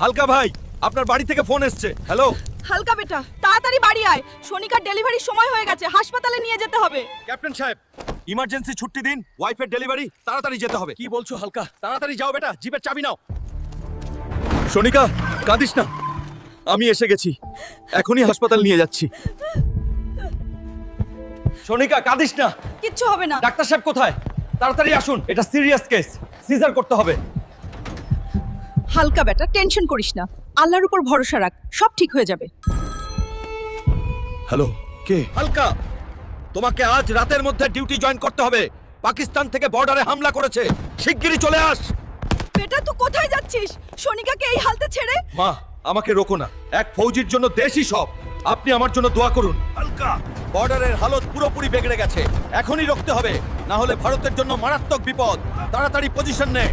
হালকা ভাই, আপনার বাড়ি থেকে ফোন এসছে। হ্যালো হালকা বেটা, তাড়াতাড়ি বাড়ি আয়। শনিকার ডেলিভারির সময় হয়ে গেছে, হাসপাতালে নিয়ে যেতে হবে। ক্যাপ্টেন সাহেব, ইমার্জেন্সি ছুটি দিন, ওয়াইফের ডেলিভারি, তাড়াতাড়ি যেতে হবে। কি বলছো হালকা? তাড়াতাড়ি যাও বেটা, জিপের চাবি নাও। সোনিকা, কাঁদিস না, আমি এসে গেছি, এখনই হাসপাতাল নিয়ে যাচ্ছি। সোনিকা, কাঁদিস না, কিচ্ছু হবে না। ডাক্তার সাহেব কোথায়? তাড়াতাড়ি আসুন, এটা সিরিয়াস কেস, সিজার করতে হবে। হালকা বেটা, টেনশন করিস না, আল্লাহর উপর ভরসা রাখ, সব ঠিক হয়ে যাবে। হ্যালো, কে? হালকা, তোমাকে আজ রাতের মধ্যে ডিউটি জয়েন করতে হবে। পাকিস্তান থেকে বর্ডারে হামলা করেছে, শিগগিরই চলে আস। বেটা, তুই কোথায় যাচ্ছিস? শনিকাকে এই হালতে ছেড়ে? মা, আমাকে রোকো না, এক ফৌজির জন্য দেশই সব। আপনি আমার জন্য দোয়া করুন। হালকা, বর্ডারের হালত পুরোপুরি বিগড়ে গেছে, এখনই রুখতে হবে, না হলে ভারতের জন্য মারাত্মক বিপদ। তাড়াতাড়ি পজিশন নে।